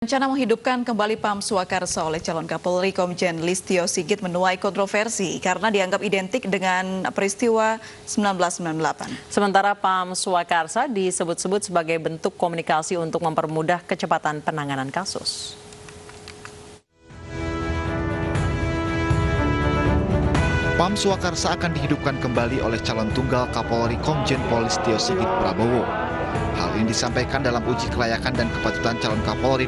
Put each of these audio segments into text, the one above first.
Rencana menghidupkan kembali Pam Swakarsa oleh calon Kapolri Komjen Listio Sigit menuai kontroversi karena dianggap identik dengan peristiwa 1998. Sementara Pam Swakarsa disebut-sebut sebagai bentuk komunikasi untuk mempermudah kecepatan penanganan kasus. Pam Swakarsa akan dihidupkan kembali oleh calon tunggal Kapolri Komjen Pol Listio Sigit Prabowo. Hal ini disampaikan dalam uji kelayakan dan kepatutan calon Kapolri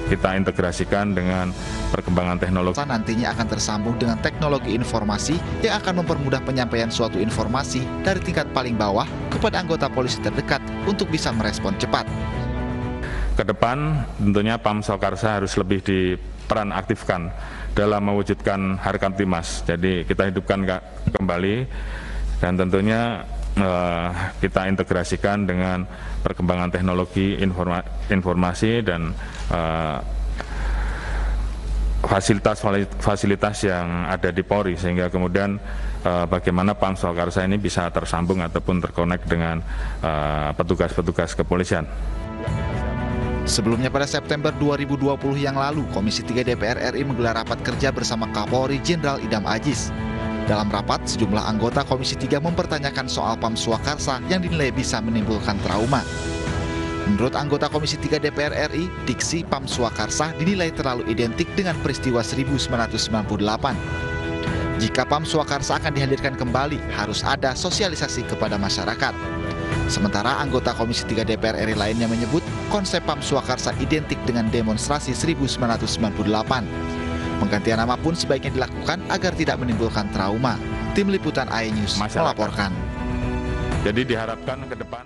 kita integrasikan dengan perkembangan teknologi. Nantinya akan tersambung dengan teknologi informasi yang akan mempermudah penyampaian suatu informasi dari tingkat paling bawah kepada anggota polisi terdekat untuk bisa merespon cepat. Kedepan tentunya Pam Swakarsa harus lebih diperan aktifkan dalam mewujudkan Harkamtimas. Jadi kita hidupkan kembali dan tentunya kita integrasikan dengan perkembangan teknologi informasi dan fasilitas yang ada di Polri, sehingga kemudian bagaimana Pam Swakarsa ini bisa tersambung ataupun terkonek dengan petugas-petugas kepolisian. Sebelumnya pada September 2020 yang lalu, Komisi 3 DPR RI menggelar rapat kerja bersama Kapolri Jenderal Idam Aziz. Dalam rapat, sejumlah anggota Komisi 3 mempertanyakan soal Pam Swakarsa yang dinilai bisa menimbulkan trauma. Menurut anggota Komisi 3 DPR RI, diksi Pam Swakarsa dinilai terlalu identik dengan peristiwa 1998. Jika Pam Swakarsa akan dihadirkan kembali, harus ada sosialisasi kepada masyarakat. Sementara anggota Komisi 3 DPR RI lainnya menyebut konsep Pam Swakarsa identik dengan demonstrasi 1998. Penggantian nama pun sebaiknya dilakukan agar tidak menimbulkan trauma. Tim Liputan iNews melaporkan. Jadi diharapkan ke depan.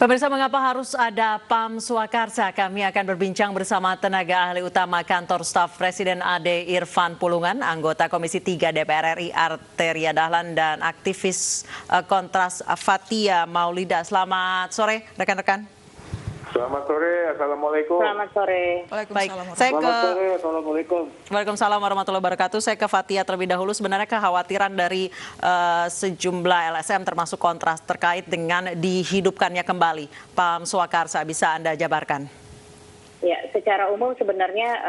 Pemirsa, mengapa harus ada Pam Swakarsa? Kami akan berbincang bersama tenaga ahli utama Kantor Staf Presiden Ade Irfan Pulungan, anggota Komisi 3 DPR RI Arteria Dahlan, dan aktivis Kontras Fathia Maulida. Selamat sore rekan-rekan. Selamat sore, Assalamualaikum. Selamat sore. Baik, Selamat sore, Assalamualaikum. Waalaikumsalam warahmatullahi wabarakatuh. Saya ke Fathia terlebih dahulu. Sebenarnya kekhawatiran dari sejumlah LSM termasuk Kontras terkait dengan dihidupkannya kembali Pam Swakarsa, bisa Anda jabarkan? Ya, secara umum sebenarnya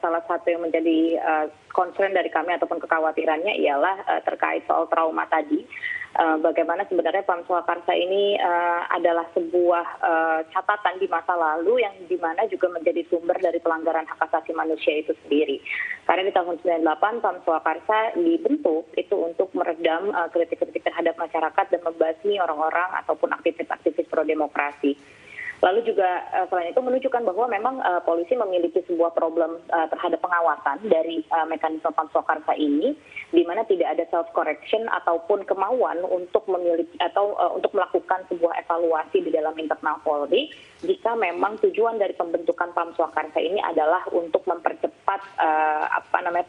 salah satu yang menjadi concern dari kami ataupun kekhawatirannya ialah terkait soal trauma tadi. Bagaimana sebenarnya Pam Swakarsa ini adalah sebuah catatan di masa lalu yang dimana juga menjadi sumber dari pelanggaran hak asasi manusia itu sendiri. Karena di tahun 98 Pam Swakarsa dibentuk itu untuk meredam kritik-kritik terhadap masyarakat dan membasmi orang-orang ataupun aktivis-aktivis pro-demokrasi. Lalu juga selain itu menunjukkan bahwa memang polisi memiliki sebuah problem terhadap pengawasan dari mekanisme Pam Swakarsa ini, di mana tidak ada self correction ataupun kemauan untuk memiliki atau untuk melakukan sebuah evaluasi di dalam internal Polri jika memang tujuan dari pembentukan Pam Swakarsa ini adalah untuk mempercepat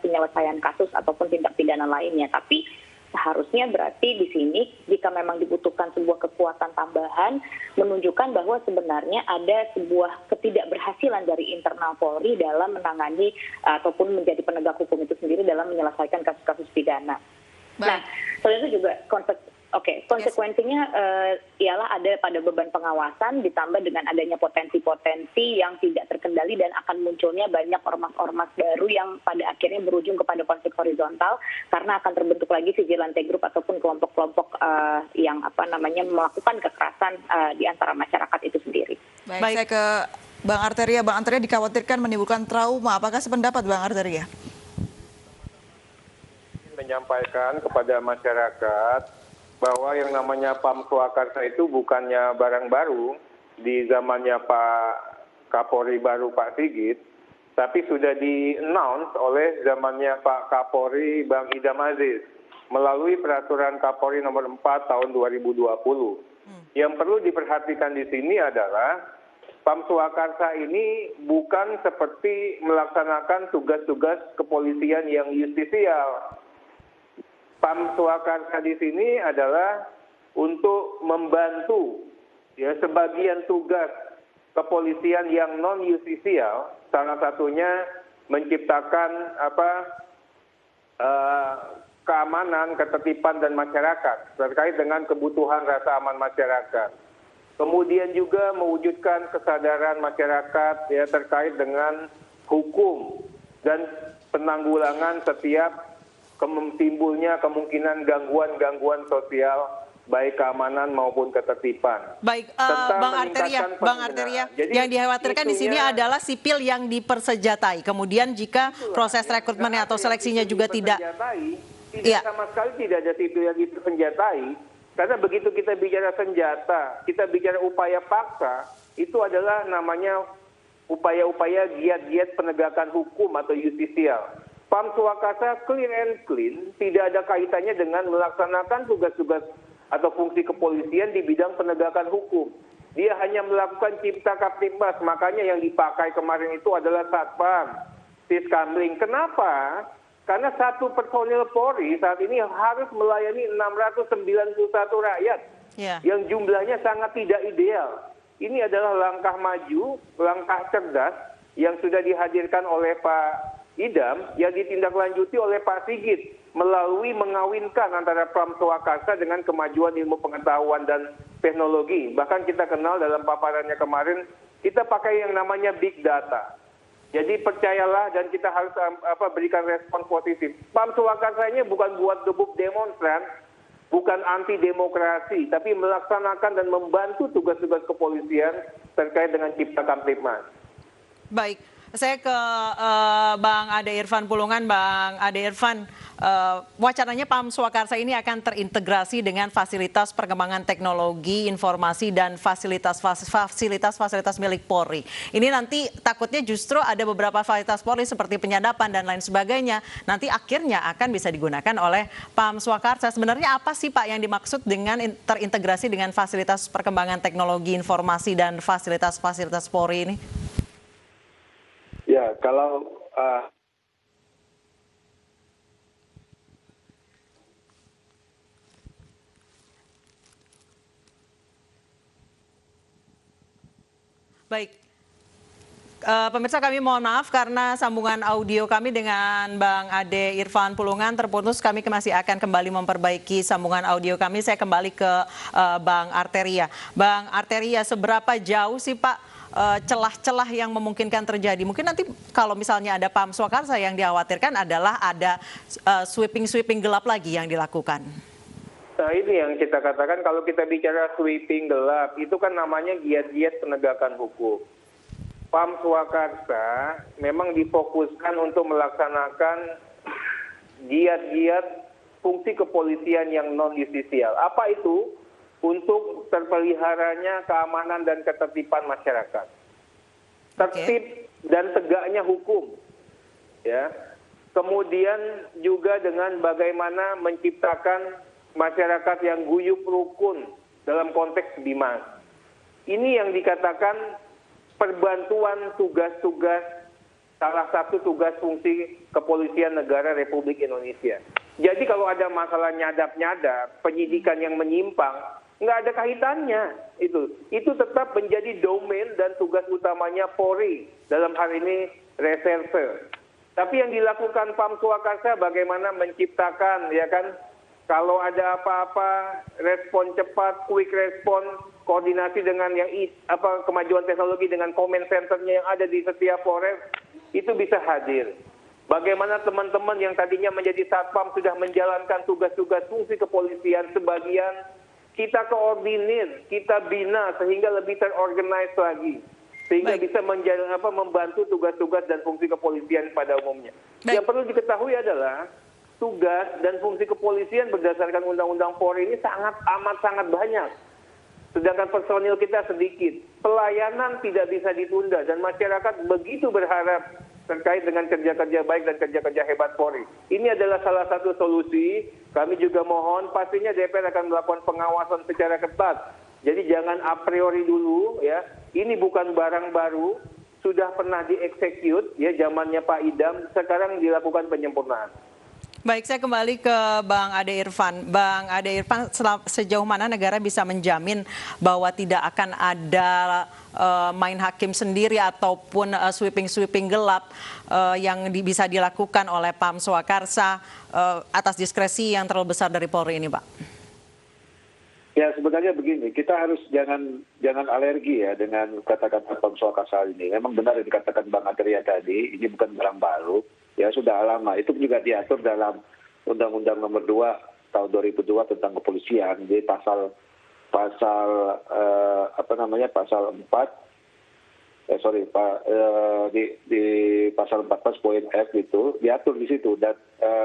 penyelesaian kasus ataupun tindak pidana lainnya. Tapi seharusnya berarti di sini jika memang dibutuhkan sebuah kekuatan tambahan menunjukkan bahwa sebenarnya ada sebuah ketidakberhasilan dari internal Polri dalam menangani ataupun menjadi penegak hukum itu sendiri dalam menyelesaikan kasus-kasus pidana. Nah, selain itu juga konsekuensinya ialah ada pada beban pengawasan ditambah dengan adanya potensi-potensi yang tidak terkendali dan akan munculnya banyak ormas-ormas baru yang pada akhirnya berujung kepada konflik horizontal karena akan terbentuk lagi vigilante group ataupun kelompok-kelompok yang melakukan kekerasan di antara masyarakat itu sendiri. Baik, saya ke Bang Arteria. Bang Arteria dikhawatirkan menimbulkan trauma. Apakah sependapat Bang Arteria? Menyampaikan kepada masyarakat bahwa yang namanya Pam Swakarsa itu bukannya barang baru di zamannya Pak Kapolri baru Pak Sigit, tapi sudah di-announce oleh zamannya Pak Kapolri Bang Idam Aziz melalui peraturan Kapolri nomor 4 tahun 2020. Yang perlu diperhatikan di sini adalah Pam Swakarsa ini bukan seperti melaksanakan tugas-tugas kepolisian yang justisial. Pam Swakarsa di sini adalah untuk membantu sebagian tugas kepolisian yang non justisial, salah satunya menciptakan keamanan, ketertiban dan masyarakat terkait dengan kebutuhan rasa aman masyarakat. kemudian juga mewujudkan kesadaran masyarakat ya terkait dengan hukum dan penanggulangan setiap timbulnya kemungkinan gangguan-gangguan sosial baik keamanan maupun ketertiban. Baik, Serta Bang meningkatkan Arteria, Jadi, yang dikhawatirkan di sini adalah sipil yang dipersenjatai. Kemudian jika proses rekrutmennya atau seleksinya juga tidak sama sekali tidak ada sipil yang dipersenjatai. Karena begitu kita bicara senjata, kita bicara upaya paksa, itu adalah namanya upaya-upaya giat-giat penegakan hukum atau justisial. PAM Swakarsa clear and clean, tidak ada kaitannya dengan melaksanakan tugas-tugas atau fungsi kepolisian di bidang penegakan hukum. Dia hanya melakukan cipta kaptibmas, makanya yang dipakai kemarin itu adalah Satpam, Siskamling. Kenapa? Karena satu personil Polri saat ini harus melayani 691 rakyat yang jumlahnya sangat tidak ideal. Ini adalah langkah maju, langkah cerdas yang sudah dihadirkan oleh Pak Idam yang ditindaklanjuti oleh Pak Sigit melalui mengawinkan antara PAM Swakarsa dengan kemajuan ilmu pengetahuan dan teknologi. Bahkan kita kenal dalam paparannya kemarin, kita pakai yang namanya big data. Jadi percayalah dan kita harus berikan respon positif. PAM Swakarsa ini bukan buat gebuk demonstran, bukan anti demokrasi, tapi melaksanakan dan membantu tugas-tugas kepolisian terkait dengan cipta kamtibmas. Baik. Saya ke Bang Ade Irfan Pulungan. Bang Ade Irfan, wacananya PAM Swakarsa ini akan terintegrasi dengan fasilitas perkembangan teknologi, informasi, dan fasilitas milik Polri. Ini nanti takutnya justru ada beberapa fasilitas Polri seperti penyadapan dan lain sebagainya. Nanti akhirnya akan bisa digunakan oleh PAM Swakarsa. Sebenarnya apa sih Pak yang dimaksud dengan terintegrasi dengan fasilitas perkembangan teknologi, informasi, dan fasilitas Polri ini? Ya, kalau baik, pemirsa kami mohon maaf karena sambungan audio kami dengan Bang Ade Irfan Pulungan terputus. Kami masih akan kembali memperbaiki sambungan audio kami. Saya kembali ke Bang Arteria. Bang Arteria, seberapa jauh sih Pak celah-celah yang memungkinkan terjadi? Mungkin nanti kalau misalnya ada PAM Swakarsa yang dikhawatirkan adalah ada sweeping gelap lagi yang dilakukan. Nah ini yang kita katakan kalau kita bicara sweeping gelap, itu kan namanya giat-giat penegakan hukum. PAM Swakarsa memang difokuskan untuk melaksanakan giat-giat fungsi kepolisian yang non-justisial. Apa itu? Untuk terpeliharanya keamanan dan ketertiban masyarakat. Tertib dan tegaknya hukum. Ya. Kemudian juga dengan bagaimana menciptakan masyarakat yang guyup rukun dalam konteks bimas. Ini yang dikatakan perbantuan tugas-tugas, salah satu tugas fungsi kepolisian negara Republik Indonesia. Jadi kalau ada masalah nyadap-nyadap, penyidikan yang menyimpang, nggak ada kaitannya itu tetap menjadi domain dan tugas utamanya Polri dalam hal ini reserse. Tapi yang dilakukan PAM Swakarsa bagaimana menciptakan ya kan kalau ada apa-apa respon cepat, quick respon, koordinasi dengan yang kemajuan teknologi dengan comment centernya yang ada di setiap Polres itu bisa hadir. Bagaimana teman-teman yang tadinya menjadi satpam sudah menjalankan tugas-tugas fungsi kepolisian sebagian kita koordinir, kita bina sehingga lebih terorganize lagi. Sehingga bisa membantu tugas-tugas dan fungsi kepolisian pada umumnya. Yang perlu diketahui adalah tugas dan fungsi kepolisian berdasarkan Undang-Undang Polri ini sangat banyak. Sedangkan personil kita sedikit. Pelayanan tidak bisa ditunda dan masyarakat begitu berharap terkait dengan kerja-kerja baik dan kerja-kerja hebat Polri. Ini adalah salah satu solusi. Kami juga mohon pastinya DPR akan melakukan pengawasan secara ketat. Jadi jangan a priori dulu ya. Ini bukan barang baru, sudah pernah dieksekut ya zamannya Pak Idam, sekarang dilakukan penyempurnaan. Baik, saya kembali ke Bang Ade Irfan. Bang Ade Irfan, sejauh mana negara bisa menjamin bahwa tidak akan ada main hakim sendiri ataupun sweeping gelap yang bisa dilakukan oleh PAM Swakarsa atas diskresi yang terlalu besar dari Polri ini, Pak? Ya sebenarnya begini, kita harus jangan alergi ya dengan kata-kata Pam Swakarsa ini. Memang benar yang dikatakan Bang Atria tadi, ini bukan barang baru, ya sudah lama. Itu juga diatur dalam Undang-Undang Nomor 2 tahun 2002 tentang kepolisian di pasal 4 di pasal 14 poin F itu diatur di situ, dan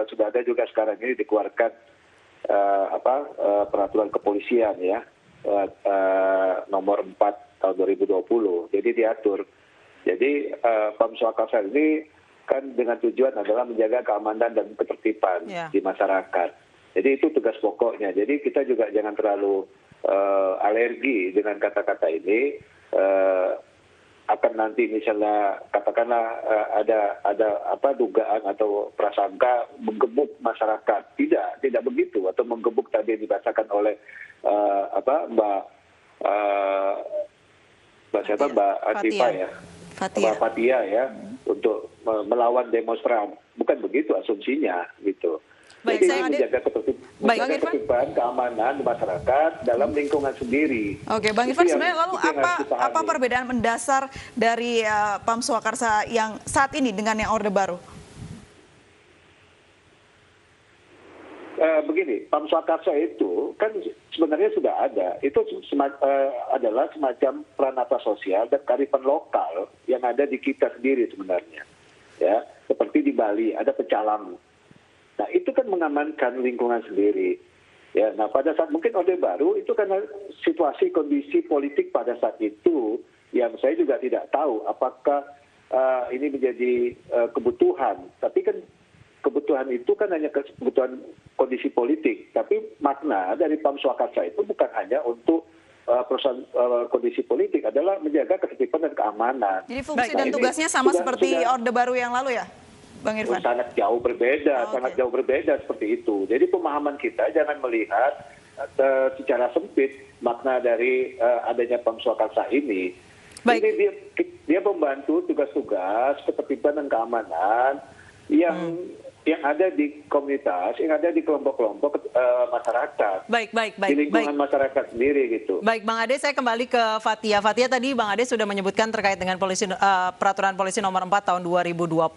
sudah ada juga sekarang ini dikeluarkan peraturan kepolisian ya nomor 4 tahun 2020. Jadi diatur. Jadi Pam Swakarsa ini kan dengan tujuan adalah menjaga keamanan dan ketertiban di masyarakat. Jadi itu tugas pokoknya. Jadi kita juga jangan terlalu alergi dengan kata-kata ini. Akan nanti misalnya katakanlah ada dugaan atau prasangka menggebuk masyarakat. Tidak begitu, atau menggebuk tadi yang dibacakan oleh Mbak Atifah ya, Mbak Fathia ya, untuk melawan demonstran. Bukan begitu asumsinya gitu. Baik, jadi menjaga ketertiban, keamanan masyarakat dalam lingkungan sendiri. Oke, Bang Irfan, sebenarnya lalu apa perbedaan mendasar dari Pam Swakarsa yang saat ini dengan yang Orde Baru? Begini, Pam Swakarsa itu kan sebenarnya sudah ada. Itu adalah semacam peranata sosial dan kearifan lokal yang ada di kita sendiri sebenarnya. Ya, seperti di Bali ada pecalang. Nah, itu kan mengamankan lingkungan sendiri. Ya, nah pada saat mungkin Orde Baru itu karena situasi kondisi politik pada saat itu yang saya juga tidak tahu apakah ini menjadi kebutuhan. Tapi kan kebutuhan itu kan hanya kebutuhan kondisi politik. Tapi makna dari Pam Swakarsa itu bukan hanya untuk perusahaan kondisi politik, adalah menjaga ketertiban dan keamanan. Jadi fungsi dan tugasnya sama seperti Orde Baru yang lalu ya, Bang Irfan? Sangat jauh berbeda, sangat jauh berbeda seperti itu. Jadi pemahaman kita jangan melihat secara sempit makna dari adanya Pam Swakarsa ini. Baik. Ini dia membantu tugas-tugas ketertiban dan keamanan yang ada di komunitas, yang ada di kelompok-kelompok masyarakat. Baik. Di lingkungan masyarakat sendiri gitu. Baik, Bang Ade, saya kembali ke Fathia. Fathia, tadi Bang Ade sudah menyebutkan terkait dengan peraturan polisi nomor 4 tahun 2020.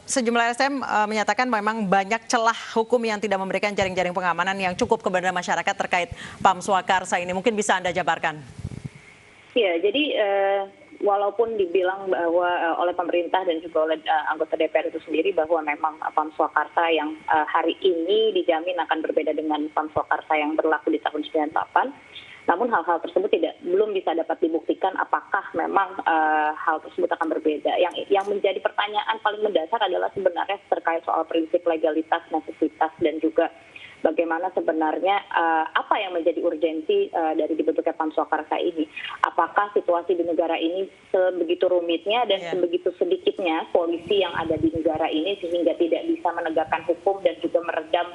Sejumlah LSM menyatakan memang banyak celah hukum yang tidak memberikan jaring-jaring pengamanan yang cukup kepada masyarakat terkait Pam Swakarsa ini. Mungkin bisa Anda jabarkan. Ya, jadi walaupun dibilang bahwa oleh pemerintah dan juga oleh anggota DPR itu sendiri bahwa memang Pam Swakarsa yang hari ini dijamin akan berbeda dengan Pam Swakarsa yang berlaku di tahun 98, namun hal-hal tersebut belum bisa dapat dibuktikan apakah memang hal tersebut akan berbeda. Yang menjadi pertanyaan paling mendasar adalah sebenarnya terkait soal prinsip legalitas, necesitas, dan juga bagaimana sebenarnya apa yang menjadi urgensi dari dibentuknya Pam Swakarsa ini. Apakah situasi di negara ini sebegitu rumitnya dan sebegitu sedikitnya polisi yang ada di negara ini sehingga tidak bisa menegakkan hukum dan juga meredam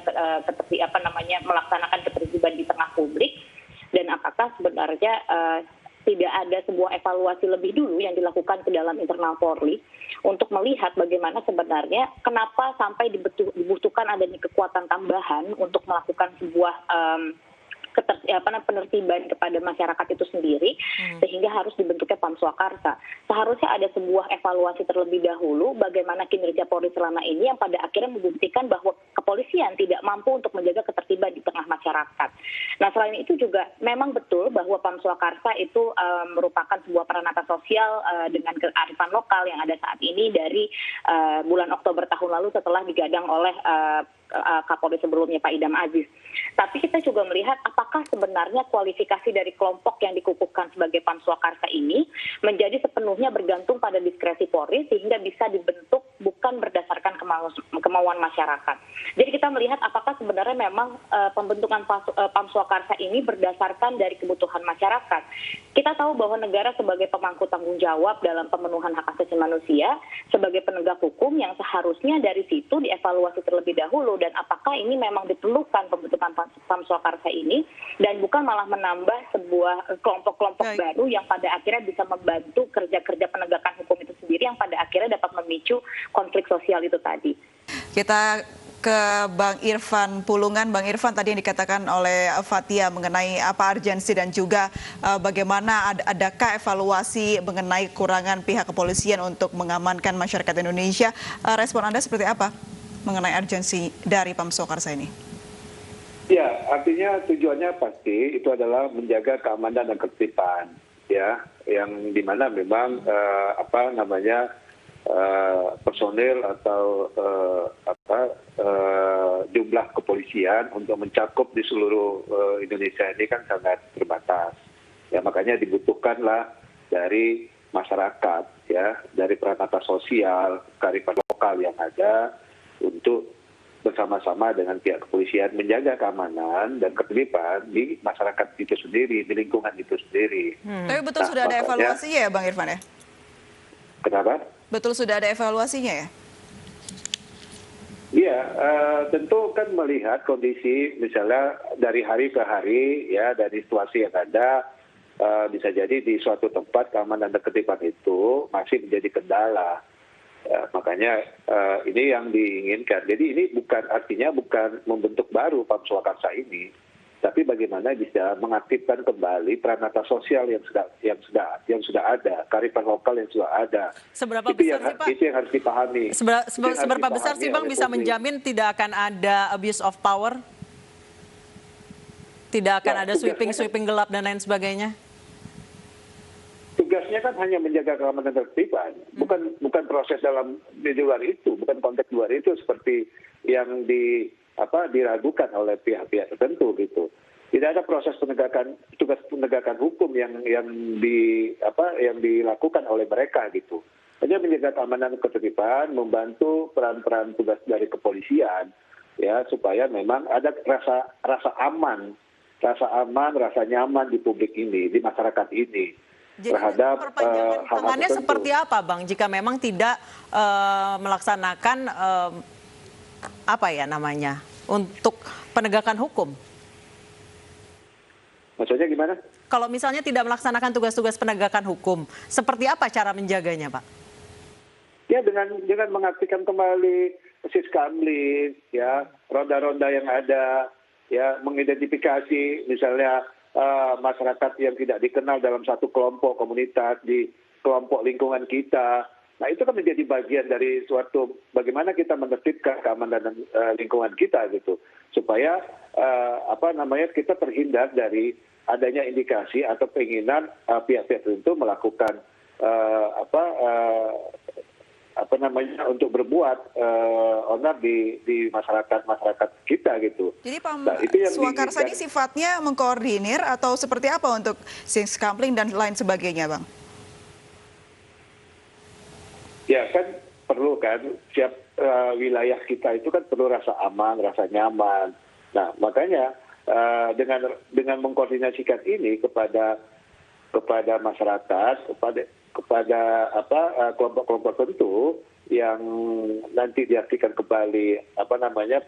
melaksanakan ketertiban di tengah publik, dan apakah sebenarnya tidak ada sebuah evaluasi lebih dulu yang dilakukan ke dalam internal Polri untuk melihat bagaimana sebenarnya kenapa sampai dibutuhkan adanya kekuatan tambahan untuk melakukan sebuah penertiban kepada masyarakat itu sendiri, sehingga harus dibentuknya Pam Swakarsa. Seharusnya ada sebuah evaluasi terlebih dahulu bagaimana kinerja Polri selama ini yang pada akhirnya membuktikan bahwa kepolisian tidak mampu untuk menjaga ketertiban di tengah masyarakat. Nah, selain itu juga memang betul bahwa Pam Swakarsa itu merupakan sebuah peranata sosial dengan kearifan lokal yang ada saat ini dari bulan Oktober tahun lalu setelah digadang oleh Kapolri sebelumnya Pak Idam Aziz. Tapi kita juga melihat apakah sebenarnya kualifikasi dari kelompok yang dikukuhkan sebagai Pam Swakarsa ini menjadi sepenuhnya bergantung pada diskresi Polri sehingga bisa dibentuk bukan berdasarkan kemauan masyarakat. Jadi kita melihat apakah sebenarnya memang pembentukan Pam Swakarsa ini berdasarkan dari kebutuhan masyarakat. Kita tahu bahwa negara sebagai pemangku tanggung jawab dalam pemenuhan hak asasi manusia, sebagai penegak hukum yang seharusnya dari situ dievaluasi terlebih dahulu, dan apakah ini memang diperlukan pembentukan Pam Swakarsa ini dan bukan malah menambah sebuah kelompok-kelompok baru yang pada akhirnya bisa membantu kerja-kerja penegakan hukum itu sendiri yang pada akhirnya dapat memicu konflik sosial itu tadi. Kita ke ke Bang Irfan Pulungan. Bang Irfan, tadi yang dikatakan oleh Fathia mengenai apa urgensi dan juga bagaimana adakah evaluasi mengenai kekurangan pihak kepolisian untuk mengamankan masyarakat Indonesia. Respon Anda seperti apa mengenai urgensi dari Pam Swakarsa ini? Ya, artinya tujuannya pasti itu adalah menjaga keamanan dan ketertiban, ya, yang dimana memang personil atau jumlah kepolisian untuk mencakup di seluruh Indonesia ini kan sangat terbatas. Ya, makanya dibutuhkanlah dari masyarakat, ya, dari peranata sosial, kearifan lokal yang ada untuk bersama-sama dengan pihak kepolisian menjaga keamanan dan ketertiban di masyarakat itu sendiri, di lingkungan itu sendiri. Tapi betul sudah ada evaluasinya ya, Bang Irfan ya? Kenapa? Betul sudah ada evaluasinya ya? Iya, tentu kan melihat kondisi misalnya dari hari ke hari, ya, dari situasi yang ada, bisa jadi di suatu tempat keamanan dan ketertiban itu masih menjadi kendala. Makanya ini yang diinginkan. Jadi ini artinya bukan membentuk baru Pam Swakarsa ini, tapi bagaimana bisa mengaktifkan kembali peranata sosial yang sudah ada, kearifan lokal yang sudah ada. Seberapa itu besar sih, Pak? Itu yang harus dipahami. Seberapa besar sih, Bang, bisa menjamin tidak akan ada abuse of power? Tidak akan ada sweeping gelap dan lain sebagainya? Tugasnya kan hanya menjaga keamanan dan ketertiban, bukan proses di luar itu, bukan konteks luar itu seperti yang diragukan oleh pihak-pihak tertentu gitu. Tidak ada proses tugas penegakan hukum yang dilakukan oleh mereka gitu. Hanya menjaga keamanan dan ketertiban, membantu peran-peran tugas dari kepolisian, ya, supaya memang ada rasa aman, rasa nyaman di publik ini, di masyarakat ini. Jadi Terhadap perpanjangan tangannya seperti apa, Bang, jika memang tidak melaksanakan untuk penegakan hukum? Maksudnya gimana? Kalau misalnya tidak melaksanakan tugas-tugas penegakan hukum, seperti apa cara menjaganya, Pak? Ya, dengan mengaktifkan kembali siskamling, ya, ronda-ronda yang ada, ya, mengidentifikasi misalnya masyarakat yang tidak dikenal dalam satu kelompok komunitas di kelompok lingkungan kita. Nah, itu kan menjadi bagian dari suatu bagaimana kita menertibkan keamanan dan lingkungan kita gitu, supaya kita terhindar dari adanya indikasi atau keinginan pihak-pihak tertentu melakukan untuk berbuat onar di masyarakat kita gitu. Jadi Pam Swakarsa ini sifatnya mengkoordinir atau seperti apa untuk siskamling dan lain sebagainya, Bang? Ya kan perlu kan, setiap wilayah kita itu kan perlu rasa aman, rasa nyaman. Nah, makanya dengan mengkoordinasikan ini kepada masyarakat, kepada kelompok-kelompok tertentu yang nanti diaktifkan kembali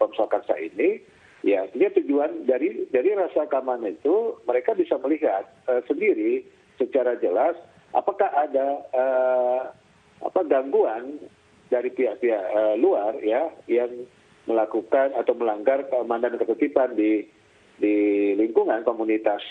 Pam Swakarsa ini, ya, dia tujuan dari rasa keamanan itu mereka bisa melihat sendiri secara jelas apakah ada gangguan dari pihak-pihak luar, ya, yang melakukan atau melanggar keamanan dan ketertiban di lingkungan komunitas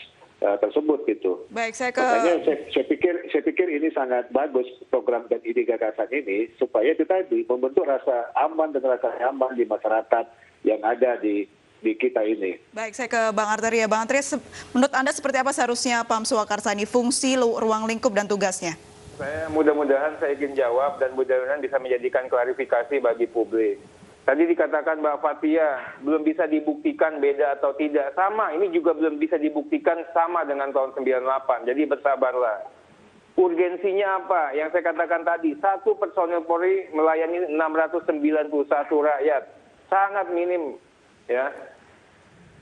tersebut gitu. Baik, Makanya saya pikir ini sangat bagus program dan ide gagasan ini supaya itu tadi membentuk rasa aman dan rasa nyaman di masyarakat yang ada di kita ini. Baik, saya ke Bang Arteria. Bang Arteria, menurut Anda seperti apa seharusnya Pam Swakarsa ini fungsi, ruang lingkup dan tugasnya? Mudah-mudahan saya ingin jawab dan mudah-mudahan bisa menjadikan klarifikasi bagi publik. Tadi dikatakan Mbak Fathia, belum bisa dibuktikan beda atau tidak. Sama, ini juga belum bisa dibuktikan sama dengan tahun 98. Jadi bersabarlah. Urgensinya apa? Yang saya katakan tadi, satu personel Polri melayani 691 rakyat. Sangat minim. Ya.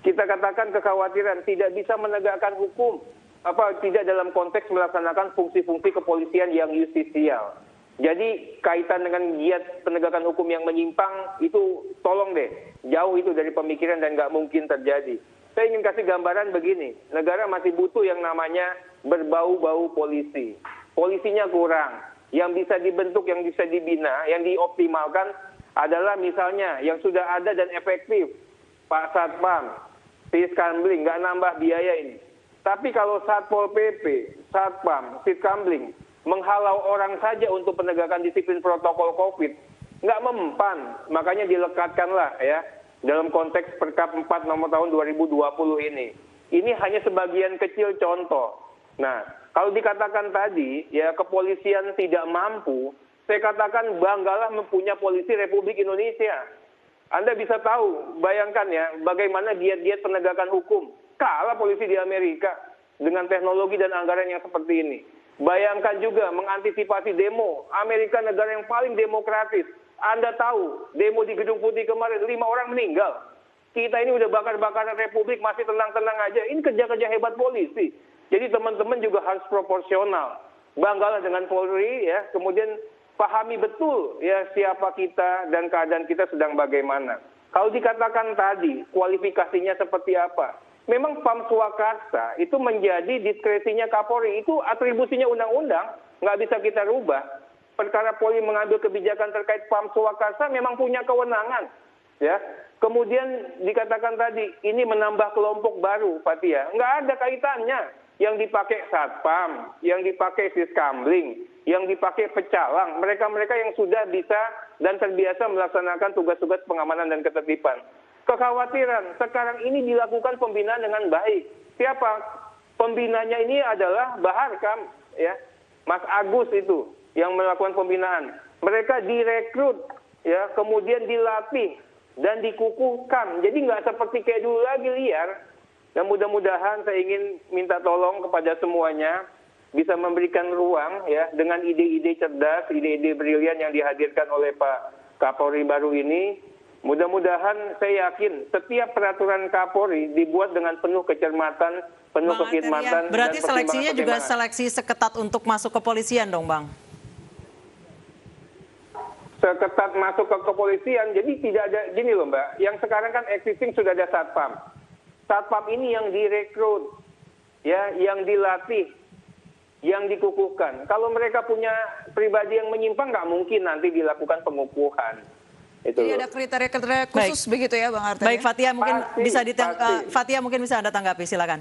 Kita katakan kekhawatiran tidak bisa menegakkan hukum. Tidak dalam konteks melaksanakan fungsi-fungsi kepolisian yang justisial. Jadi kaitan dengan giat penegakan hukum yang menyimpang itu tolong deh, jauh itu dari pemikiran dan nggak mungkin terjadi. Saya ingin kasih gambaran begini, negara masih butuh yang namanya berbau-bau polisi. Polisinya kurang, yang bisa dibentuk, yang bisa dibina, yang dioptimalkan adalah misalnya yang sudah ada dan efektif, Pak Satpam, Siskamling, nggak nambah biaya ini. Tapi kalau Satpol PP, Satpam, Siskamling menghalau orang saja untuk penegakan disiplin protokol COVID, nggak mempan. Makanya dilekatkanlah ya dalam konteks Perkap 4 nomor tahun 2020 ini. Ini hanya sebagian kecil contoh. Nah, kalau dikatakan tadi ya kepolisian tidak mampu, saya katakan banggalah mempunyai polisi Republik Indonesia. Anda bisa tahu, bayangkan ya, bagaimana giat-giat penegakan hukum. Kalah polisi di Amerika dengan teknologi dan anggaran yang seperti ini. Bayangkan juga mengantisipasi demo. Amerika negara yang paling demokratis. Anda tahu, demo di Gedung Putih kemarin 5 orang meninggal. Kita ini udah bakar-bakaran Republik, masih tenang-tenang aja. Ini kerja-kerja hebat polisi. Jadi teman-teman juga harus proporsional. Banggalah dengan Polri ya, kemudian pahami betul ya siapa kita dan keadaan kita sedang bagaimana. Kalau dikatakan tadi kualifikasinya seperti apa, memang Pam Swakarsa itu menjadi diskresinya Kapolri, itu atribusinya undang-undang, nggak bisa kita rubah. Perkara Polri mengambil kebijakan terkait Pam Swakarsa memang punya kewenangan, ya. Kemudian dikatakan tadi ini menambah kelompok baru, Fathia, nggak ada kaitannya. Yang dipakai Satpam, yang dipakai Siskamling, yang dipakai pecalang, mereka-mereka yang sudah bisa dan terbiasa melaksanakan tugas-tugas pengamanan dan ketertiban. Kekhawatiran sekarang ini dilakukan pembinaan dengan baik. Siapa? Pembinanya ini adalah Baharkam, ya, Mas Agus itu yang melakukan pembinaan. Mereka direkrut, ya, kemudian dilatih dan dikukuhkan. Jadi nggak seperti kayak dulu lagi liar. Dan mudah-mudahan saya ingin minta tolong kepada semuanya bisa memberikan ruang ya dengan ide-ide cerdas, ide-ide brilian yang dihadirkan oleh Pak Kapolri baru ini. Mudah-mudahan saya yakin setiap peraturan Kapolri dibuat dengan penuh kecermatan, penuh kekhidmatan. Berarti seleksinya juga seleksi seketat untuk masuk kepolisian dong, Bang? Seketat masuk ke kepolisian, jadi tidak ada, gini loh Mbak, yang sekarang kan existing sudah ada Satpam. Satpam ini yang direkrut, ya, yang dilatih, yang dikukuhkan. Kalau mereka punya pribadi yang menyimpang, nggak mungkin nanti dilakukan pengukuhan. Jadi ada kriteria-kriteria khusus begitu ya, Bang Arteria? Baik, Fathia mungkin Fathia mungkin bisa Anda tanggapi, silakan.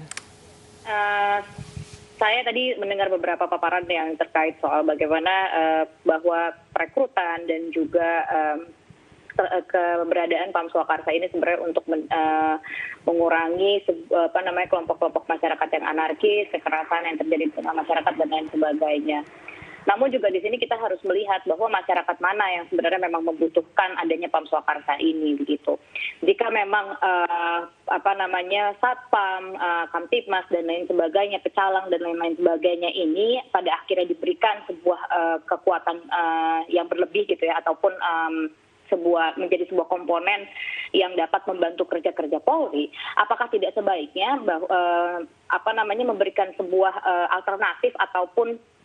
Saya tadi mendengar beberapa paparan yang terkait soal bagaimana bahwa perekrutan dan juga keberadaan Pam Swakarsa ini sebenarnya untuk mengurangi kelompok-kelompok masyarakat yang anarkis, kekerasan yang terjadi di tengah masyarakat dan lain sebagainya. Namun juga di sini kita harus melihat bahwa masyarakat mana yang sebenarnya memang membutuhkan adanya Pam Swakarsa ini begitu. Jika memang Satpam, Kamtibmas dan lain sebagainya, pecalang dan lain-lain sebagainya ini pada akhirnya diberikan sebuah kekuatan yang berlebih gitu ya, ataupun menjadi sebuah komponen yang dapat membantu kerja-kerja Polri, apakah tidak sebaiknya memberikan sebuah alternatif ataupun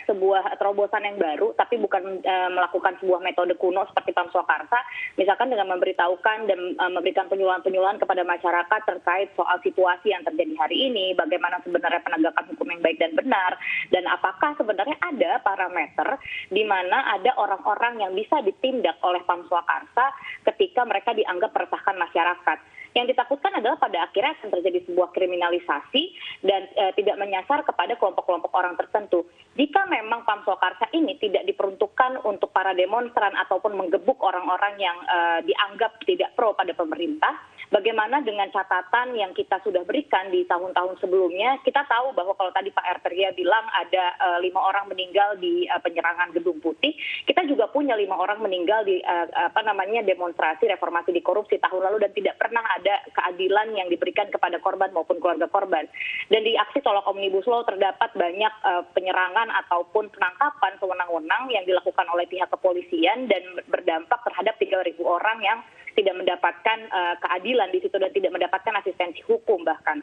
sebuah terobosan yang baru, tapi bukan melakukan sebuah metode kuno seperti Pam Swakarsa, misalkan dengan memberitahukan dan memberikan penyuluhan-penyuluhan kepada masyarakat terkait soal situasi yang terjadi hari ini, bagaimana sebenarnya penegakan hukum yang baik dan benar, dan apakah sebenarnya ada parameter di mana ada orang-orang yang bisa ditindak oleh Pam Swakarsa ketika mereka dianggap meresahkan masyarakat. Yang ditakutkan adalah pada akhirnya akan terjadi sebuah kriminalisasi dan tidak menyasar kepada kelompok-kelompok orang tertentu. Jika memang Pam Swakarsa ini tidak diperuntukkan untuk para demonstran ataupun menggebuk orang-orang yang dianggap tidak pro pada pemerintah, bagaimana dengan catatan yang kita sudah berikan di tahun-tahun sebelumnya? Kita tahu bahwa kalau tadi Pak Arteria bilang ada 5 orang meninggal di penyerangan Gedung Putih, kita juga punya 5 orang meninggal di demonstrasi reformasi di korupsi tahun lalu dan tidak pernah ada keadilan yang diberikan kepada korban maupun keluarga korban. Dan di aksi tolak Omnibus Law terdapat banyak penyerangan ataupun penangkapan sewenang-wenang yang dilakukan oleh pihak kepolisian dan berdampak terhadap 3.000 orang yang tidak mendapatkan keadilan di situ dan tidak mendapatkan asistensi hukum bahkan.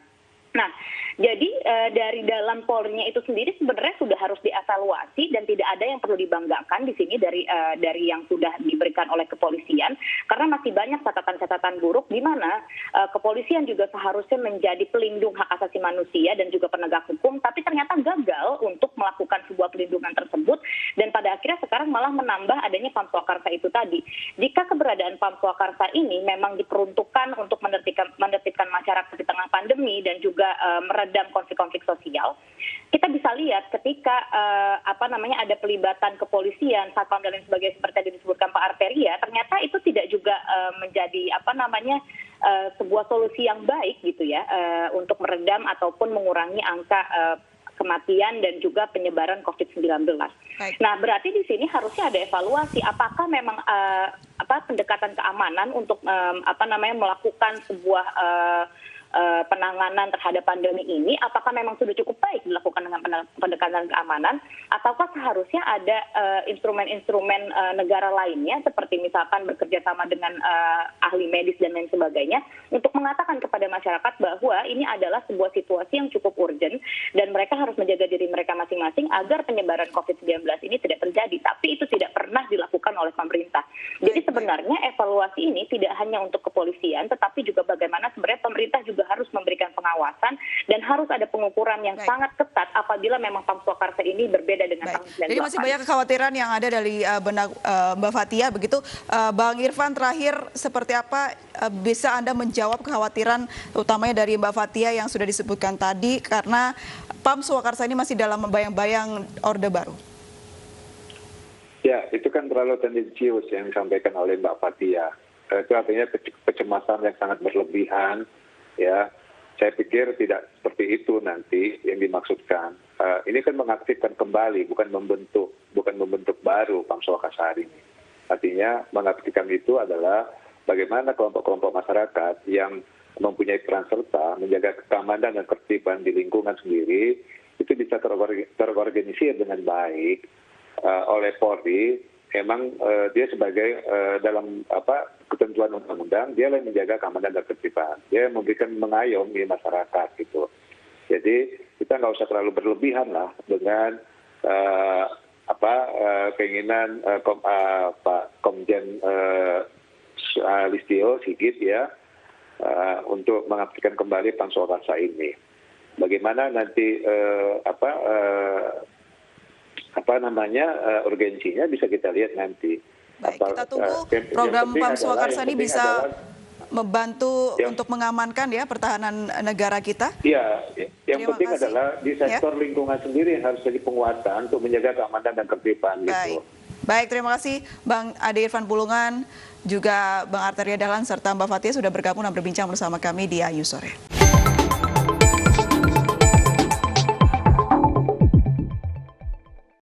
Nah, jadi dari dalam Polri-nya itu sendiri sebenarnya sudah harus dievaluasi dan tidak ada yang perlu dibanggakan di sini dari yang sudah diberikan oleh kepolisian, karena masih banyak catatan-catatan buruk di mana kepolisian juga seharusnya menjadi pelindung hak asasi manusia dan juga penegak hukum, tapi ternyata gagal untuk melakukan sebuah pelindungan tersebut dan pada akhirnya akhirnya sekarang malah menambah adanya Pam Swakarsa itu tadi. Jika keberadaan Pam Swakarsa ini memang diperuntukkan untuk menertibkan masyarakat di tengah pandemi dan juga meredam konflik-konflik sosial, kita bisa lihat ketika ada pelibatan kepolisian, satpam dan lain sebagainya seperti yang disebutkan Pak Arteria, ternyata itu tidak juga menjadi sebuah solusi yang baik gitu ya untuk meredam ataupun mengurangi angka kematian dan juga penyebaran COVID-19. Nah, berarti di sini harusnya ada evaluasi apakah memang pendekatan keamanan untuk melakukan sebuah penanganan terhadap pandemi ini, apakah memang sudah cukup baik dilakukan dengan pendekatan keamanan, ataukah seharusnya ada instrumen-instrumen negara lainnya, seperti misalkan bekerja sama dengan ahli medis dan lain sebagainya, untuk mengatakan kepada masyarakat bahwa ini adalah sebuah situasi yang cukup urgent, dan mereka harus menjaga diri mereka masing-masing agar penyebaran COVID-19 ini tidak terjadi. Tapi itu tidak pernah dilakukan oleh pemerintah. Jadi sebenarnya evaluasi ini tidak hanya untuk kepolisian, tetapi juga bagaimana sebenarnya pemerintah juga harus memberikan pengawasan dan harus ada pengukuran yang sangat ketat apabila memang Pam Swakarsa ini berbeda dengan tahun 98. Jadi masih banyak kekhawatiran yang ada dari benak Mbak Fathia begitu. Bang Irfan, terakhir seperti apa bisa Anda menjawab kekhawatiran utamanya dari Mbak Fathia yang sudah disebutkan tadi, karena Pam Swakarsa ini masih dalam bayang-bayang Orde Baru? Ya, itu kan terlalu tendensius yang disampaikan oleh Mbak Fathia. Itu artinya kecemasan yang sangat berlebihan. Ya, saya pikir tidak seperti itu nanti yang dimaksudkan. Ini kan mengaktifkan kembali, bukan membentuk baru Pam Swakarsa ini. Artinya mengaktifkan itu adalah bagaimana kelompok-kelompok masyarakat yang mempunyai peran serta menjaga keamanan dan ketertiban di lingkungan sendiri itu bisa terorganisir dengan baik oleh Polri. Memang dia sebagai dalam ketentuan undang-undang, dia yang menjaga keamanan dan ketertiban. Dia memberikan mengayomi masyarakat gitu. Jadi kita nggak usah terlalu berlebihan lah dengan keinginan Pak Komjen Listio Sigit ya untuk mengaktifkan kembali Pam Swakarsa ini. Bagaimana nanti urgensinya bisa kita lihat nanti. Baik, kita tunggu program Pam Swakarsa ini bisa membantu untuk mengamankan ya pertahanan negara kita. Iya, yang penting adalah di sektor lingkungan sendiri yang harus jadi penguatan untuk menjaga keamanan dan ketertiban. Baik. Baik, terima kasih Bang Ade Irfan Pulungan, juga Bang Arteria Dahlan serta Mbak Fathia sudah bergabung dan berbincang bersama kami di Ayu Sore.